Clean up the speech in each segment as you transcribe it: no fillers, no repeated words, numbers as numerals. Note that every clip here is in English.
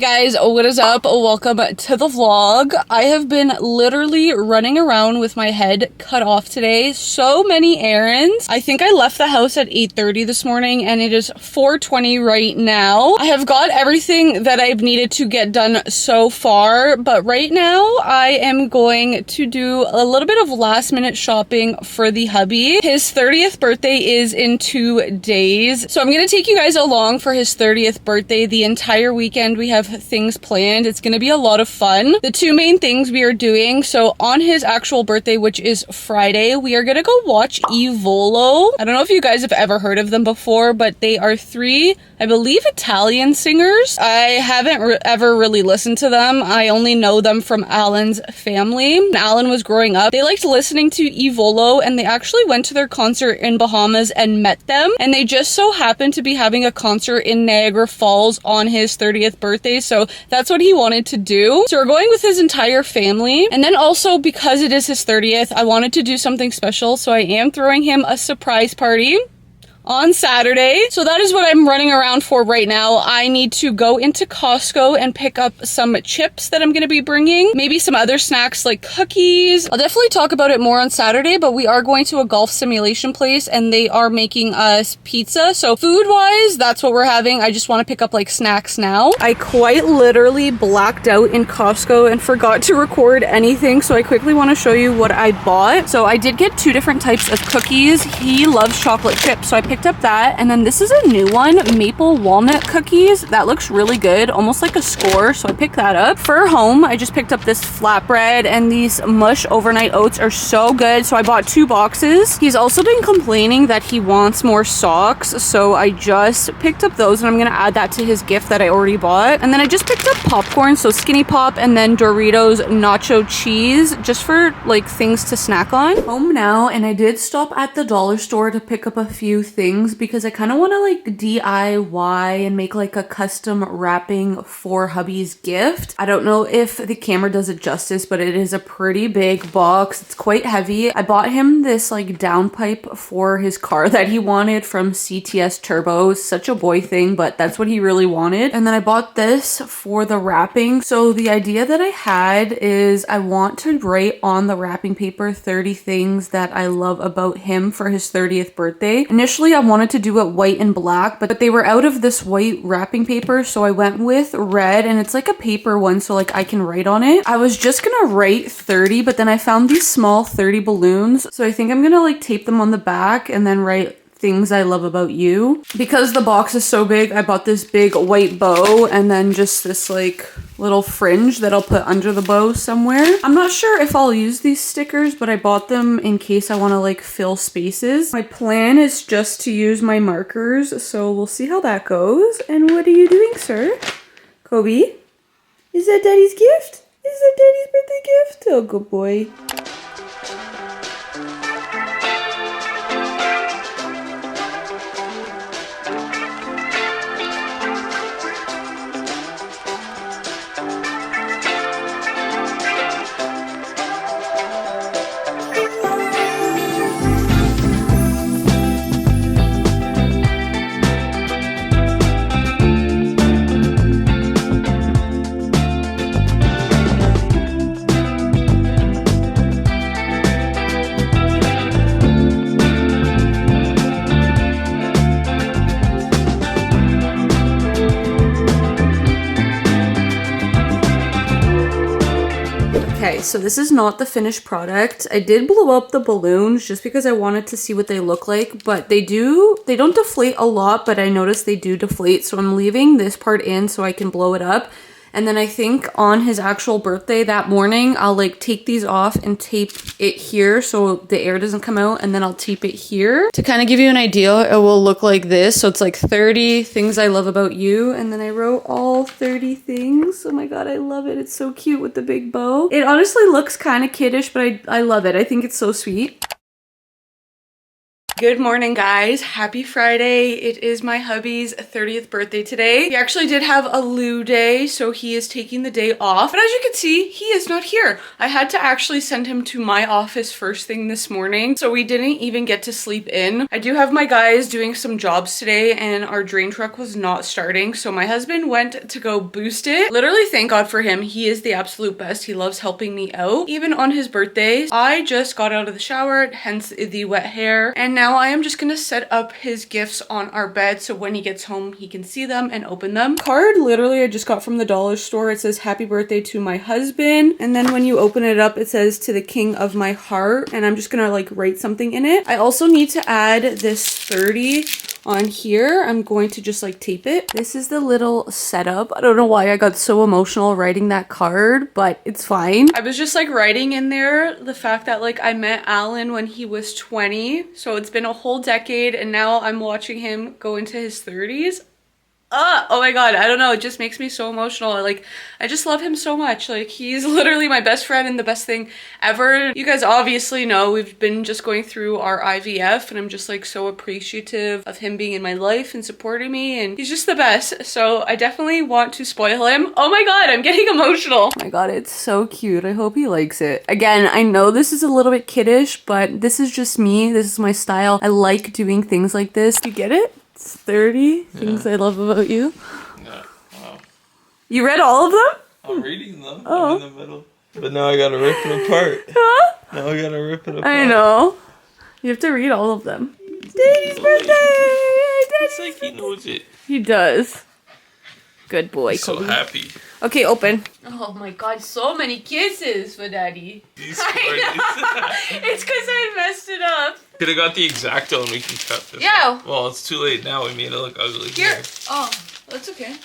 Guys, what is up? Welcome to the vlog. I have been literally running around with my head cut off today. So many errands. I think I left the house at 8:30 this morning and it is 4:20 right now. I have got everything that I've needed to get done so far, but right now I am going to do a little bit of last minute shopping for the hubby. His 30th birthday is in 2 days, so I'm going to take you guys along for his 30th birthday. The entire weekend we have things planned. It's going to be a lot of fun. The two main things we are doing, so on his actual birthday, which is Friday, we are going to go watch Volo. I don't know if you guys have ever heard of them before, but they are three, I believe, Italian singers. I haven't ever really listened to them. I only know them from Alan's family. When Alan was growing up, they liked listening to Volo, and they actually went to their concert in Bahamas and met them, and they just so happened to be having a concert in Niagara Falls on his 30th birthday, so that's what he wanted to do. So we're going with his entire family, and then also because it is his 30th, I wanted to do something special, so I am throwing him a surprise party on Saturday. So that is what I'm running around for right now. I need to go into Costco and pick up some chips that I'm going to be bringing. Maybe some other snacks like cookies. I'll definitely talk about it more on Saturday, but we are going to a golf simulation place and they are making us pizza. So food wise, that's what we're having. I just want to pick up like snacks now. I quite literally blacked out in Costco and forgot to record anything. So I quickly want to show you what I bought. So I did get two different types of cookies. He loves chocolate chips, so I picked up that, and then this is a new one, maple walnut cookies. That looks really good, almost like a score, so I picked that up. For home, I just picked up this flatbread, and these mush overnight oats are so good, so I bought 2 boxes. He's also been complaining that he wants more socks, so I just picked up those, and I'm gonna add that to his gift that I already bought. And then I just picked up popcorn, so Skinny Pop, and then Doritos nacho cheese, just for like things to snack on. Home now, and I did stop at the dollar store to pick up a few things because I kind of want to like DIY and make like a custom wrapping for hubby's gift. I don't know if the camera does it justice, but it is a pretty big box. It's quite heavy. I bought him this like downpipe for his car that he wanted from CTS Turbo. Such a boy thing, but that's what he really wanted. And then I bought this for the wrapping. So the idea that I had is I want to write on the wrapping paper 30 things that I love about him for his 30th birthday. Initially, I wanted to do it white and black, but they were out of this white wrapping paper, so I went with red, and it's like a paper one, so like I can write on it. I was just gonna write 30, but then I found these small 30 balloons, so I think I'm gonna like tape them on the back and then write things I love about you. Because the box is so big, I bought this big white bow and then just this like little fringe that I'll put under the bow somewhere. I'm not sure if I'll use these stickers, but I bought them in case I want to like fill spaces. My plan is just to use my markers, so we'll see how that goes. And what are you doing, sir? Kobe? Is that Daddy's gift? Is that Daddy's birthday gift? Oh, good boy. Okay, so this is not the finished product. I did blow up the balloons just because I wanted to see what they look like, but they don't deflate a lot, but I noticed they do deflate, so I'm leaving this part in so I can blow it up. And then I think on his actual birthday that morning, I'll like take these off and tape it here so the air doesn't come out, and then I'll tape it here. To kind of give you an idea, it will look like this. So it's like 30 things I love about you, and then I wrote all 30 things. Oh my god, I love it. It's so cute with the big bow. It honestly looks kind of kiddish, but I love it. I think it's so sweet. Good morning, guys. Happy Friday. It is my hubby's 30th birthday today. He actually did have a loo day, so he is taking the day off. But as you can see, he is not here. I had to actually send him to my office first thing this morning, so we didn't even get to sleep in. I do have my guys doing some jobs today, and our drain truck was not starting, so my husband went to go boost it. Literally, thank God for him. He is the absolute best. He loves helping me out, even on his birthday. I just got out of the shower, hence the wet hair, and now I am just gonna set up his gifts on our bed so when he gets home he can see them and open them. Card literally I just got from the dollar store. It says happy birthday to my husband, and then when you open it up it says to the king of my heart, and I'm just gonna like write something in it. I also need to add this 30 on here. I'm going to just like tape it. This is the little setup. I don't know why I got so emotional writing that card, but it's fine. I was just like writing in there the fact that like I met Alan when he was 20, so it's been a whole decade, and now I'm watching him go into his 30s. Oh my God, I don't know, it just makes me so emotional. Like, I just love him so much. Like, he's literally my best friend and the best thing ever. You guys obviously know we've been just going through our IVF, and I'm just like so appreciative of him being in my life and supporting me, and he's just the best. So I definitely want to spoil him. Oh my God, I'm getting emotional. Oh my God, it's so cute. I hope he likes it. Again, I know this is a little bit kiddish, but this is just me. This is my style. I like doing things like this. You get it? 30 things I love about you. Yeah. Wow. You read all of them? I'm reading them. Oh. I'm in the middle. But now I gotta rip it apart. Huh? Now I gotta rip it apart. I know. You have to read all of them. Daddy's birthday! It's like he knows it. He does. Good boy, He's so Kobe. happy. Okay, open. Oh my God, so many kisses for Daddy. It's because I messed it up. Could have got the X-Acto and we can cut this. Yeah. One. Well, it's too late now. We made it look ugly. Here. Oh, that's okay.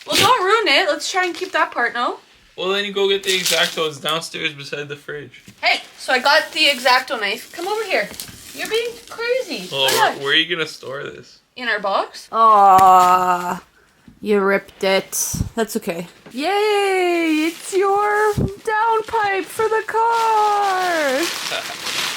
Well, don't ruin it. Let's try and keep that part, no? Well, then you go get the X-Acto. It's downstairs beside the fridge. Hey, so I got the X-Acto knife. Come over here. You're being crazy. Well, where are you going to store this? In our box. Aww. You ripped it. That's okay. Yay! It's your downpipe for the car!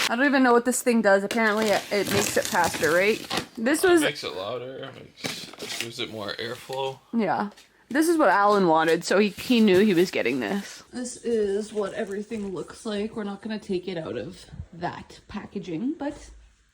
I don't even know what this thing does. Apparently it makes it faster, right? This was... It makes it louder. It gives it more airflow. Yeah. This is what Alan wanted, so he knew he was getting this. This is what everything looks like. We're not going to take it out of that packaging, but...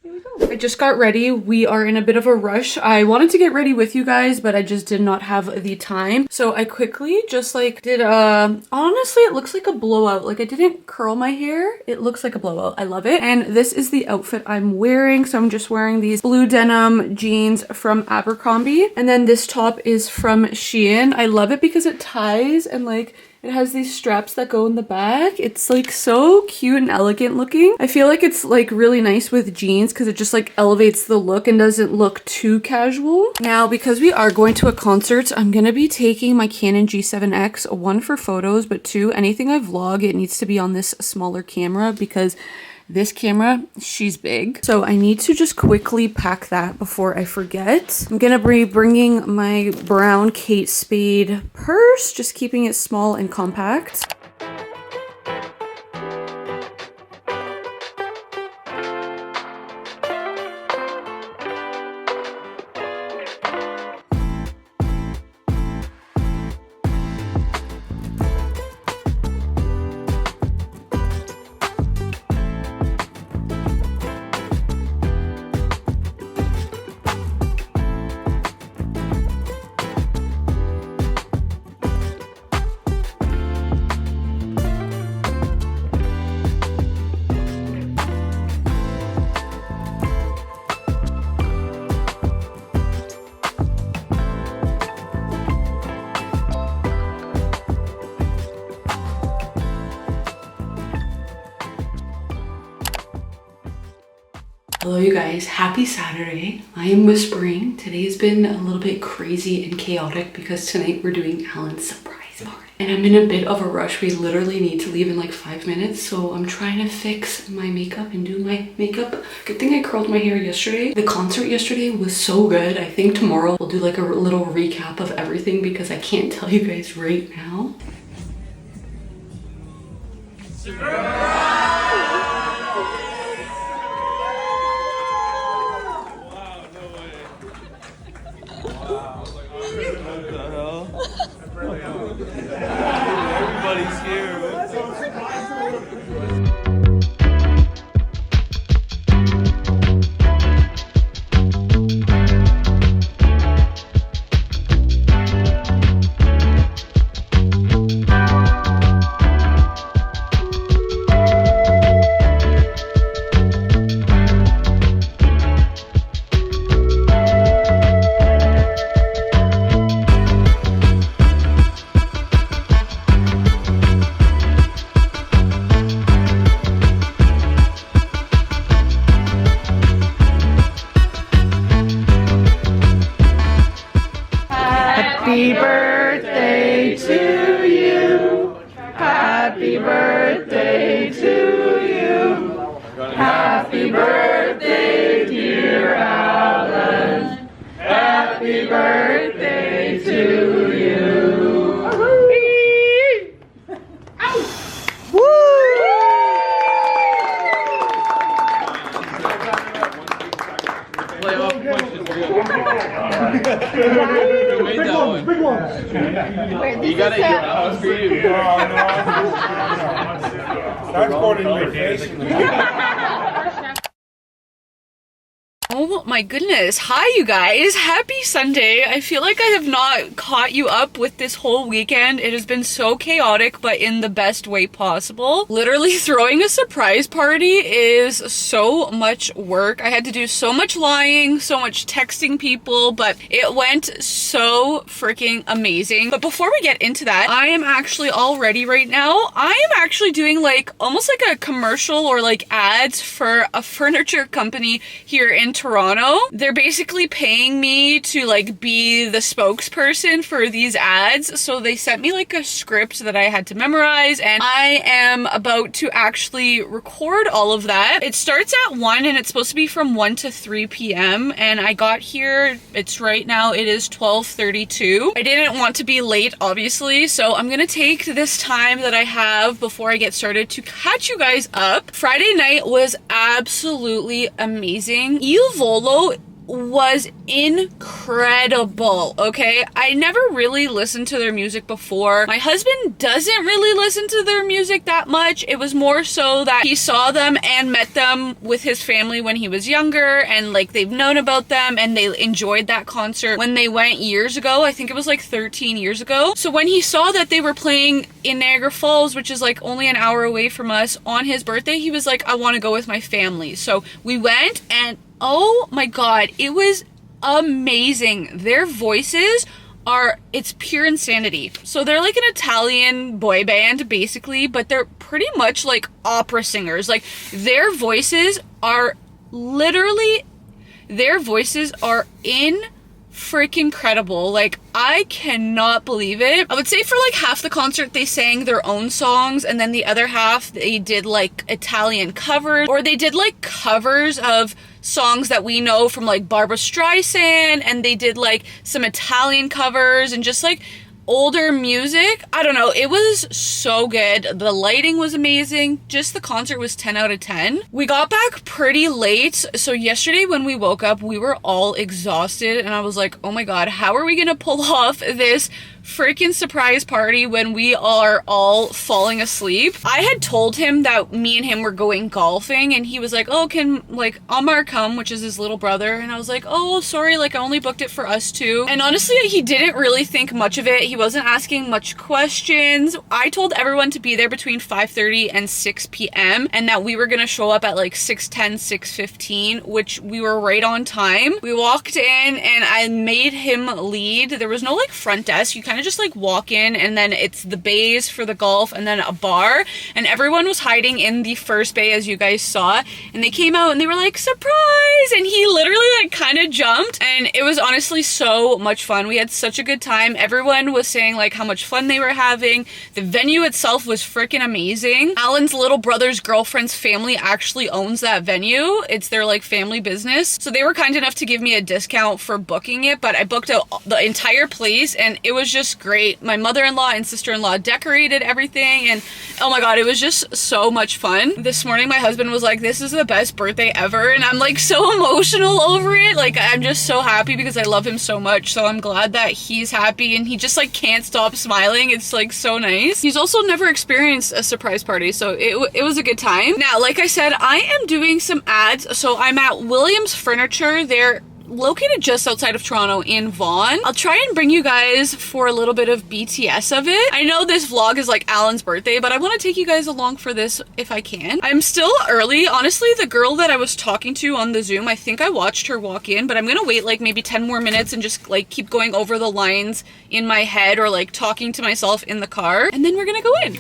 here we go. I just got ready. We are in a bit of a rush. I wanted to get ready with you guys, but I just did not have the time. So I quickly just like did honestly, it looks like a blowout. Like I didn't curl my hair. It looks like a blowout. I love it. And this is the outfit I'm wearing. So I'm just wearing these blue denim jeans from Abercrombie. And then this top is from Shein. I love it because it ties and like it has these straps that go in the back. It's like so cute and elegant looking. I feel like it's like really nice with jeans because it just like elevates the look and doesn't look too casual. Now, because we are going to a concert, I'm gonna be taking my Canon G7X, one for photos, but two, anything I vlog, it needs to be on this smaller camera because this camera, she's big. So I need to just quickly pack that before I forget. I'm gonna be bringing my brown Kate Spade purse, just keeping it small and compact. Hello you guys, happy Saturday. I am whispering. Today has been a little bit crazy and chaotic because tonight we're doing Alan's surprise party. And I'm in a bit of a rush. We literally need to leave in like 5 minutes. So I'm trying to fix my makeup and do my makeup. Good thing I curled my hair yesterday. The concert yesterday was so good. I think tomorrow we'll do like a little recap of everything because I can't tell you guys right now. Happy birthday to you. Happy birthday to you. Happy birthday, dear Alan. Happy birthday to you. Woo! Who made that one? Big one. You got it. That was for you. That's going in your face. Oh my goodness. Hi, you guys. Happy Sunday. I feel like I have not caught you up with this whole weekend. It has been so chaotic, but in the best way possible. Literally throwing a surprise party is so much work. I had to do so much lying, so much texting people, but it went so freaking amazing. But before we get into that, I am actually all ready right now. I am actually doing like almost like a commercial or like ads for a furniture company here in Toronto. They're basically paying me to like be the spokesperson for these ads. So they sent me like a script that I had to memorize, and I am about to actually record all of that. It starts at 1 and it's supposed to be from 1 to 3 p.m. and I got here, it's right now, it is 12:32. I didn't want to be late, obviously, so I'm gonna take this time that I have before I get started to catch you guys up. Friday night was absolutely amazing. Volo was incredible, okay? I never really listened to their music before. My husband doesn't really listen to their music that much. It was more so that he saw them and met them with his family when he was younger, and like they've known about them and they enjoyed that concert when they went years ago. I think it was like 13 years ago. So when he saw that they were playing in Niagara Falls, which is like only an hour away from us, on his birthday, he was like, I want to go with my family. So we went, and oh my god, it was amazing. Their voices are, it's pure insanity. So they're like an Italian boy band basically, but they're pretty much like opera singers. Like their voices are literally, their voices are freaking incredible. Like I cannot believe it. I would say for like half the concert they sang their own songs, and then the other half they did like Italian covers, or they did like covers of songs that we know from like Barbara Streisand, and they did like some Italian covers and just like older music. I don't know, it was so good. The lighting was amazing. Just the concert was 10 out of 10. We got back pretty late, so yesterday when we woke up we were all exhausted, and I was like, oh my god, how are we gonna pull off this freaking surprise party when we are all falling asleep? I had told him that me and him were going golfing, and he was like, oh, can like Amar come, which is his little brother, and I was like, oh sorry, like I only booked it for us two. And honestly, he didn't really think much of it. He wasn't asking much questions. I told everyone to be there between 5:30 and 6 p.m. and that we were gonna show up at like 6:10, 6:15, which we were right on time. We walked in and I made him lead. There was no like front desk. You kind of just like walk in, and then it's the bays for the golf and then a bar, and everyone was hiding in the first bay as you guys saw, and they came out and they were like, surprise, and he literally like kind of jumped, and it was honestly so much fun. We had such a good time. Everyone was saying like how much fun they were having. The venue itself was freaking amazing. Alan's little brother's girlfriend's family actually owns that venue. It's their like family business, so they were kind enough to give me a discount for booking it, but I booked out the entire place and it was just great. My mother-in-law and sister-in-law decorated everything, and oh my god, it was just so much fun. This morning my husband was like, this is the best birthday ever, and I'm like so so emotional over it. Like, I'm just so happy because I love him so much. So I'm glad that he's happy and he just like can't stop smiling. It's like so nice. He's also never experienced a surprise party, so it was a good time. Now, like I said, I am doing some ads. So I'm at Williams Furniture. They're located just outside of Toronto in Vaughan. I'll try and bring you guys for a little bit of BTS of it. I know this vlog is like Alan's birthday, but I want to take you guys along for this if I can. I'm still early. Honestly, the girl that I was talking to on the Zoom, I think I watched her walk in, but I'm gonna wait like maybe 10 more minutes and just like keep going over the lines in my head or like talking to myself in the car, and then we're gonna go in.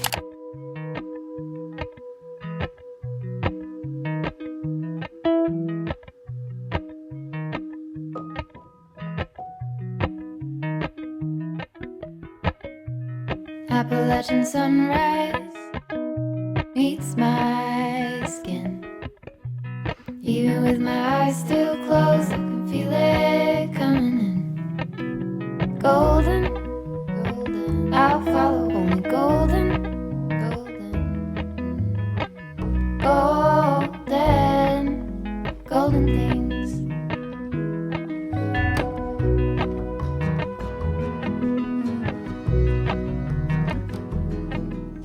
Appalachian sunrise meets my skin. Even with my eyes still closed, I can feel it coming in. Golden, golden, I'll follow only golden, golden, golden, golden things.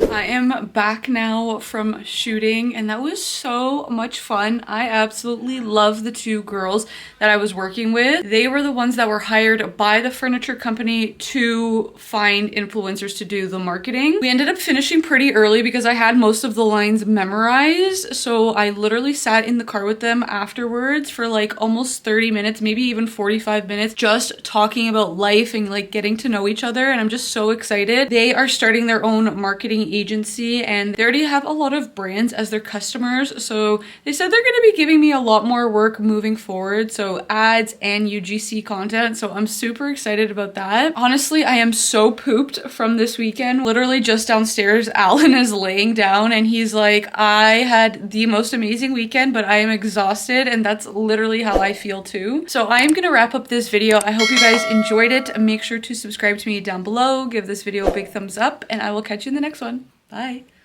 I am back now from shooting and that was so much fun. I absolutely love the two girls that I was working with. They were the ones that were hired by the furniture company to find influencers to do the marketing. We ended up finishing pretty early because I had most of the lines memorized. So I literally sat in the car with them afterwards for like almost 30 minutes, maybe even 45 minutes, just talking about life and like getting to know each other. And I'm just so excited. They are starting their own marketing agency and they already have a lot of brands as their customers, so they said they're going to be giving me a lot more work moving forward, so ads and UGC content, so I'm super excited about that. Honestly, I am so pooped from this weekend. Literally just downstairs, Alan is laying down and he's like, I had the most amazing weekend, but I am exhausted, and that's literally how I feel too. So I am going to wrap up this video. I hope you guys enjoyed it. Make sure to subscribe to me down below, give this video a big thumbs up, and I will catch you in the next one. Bye.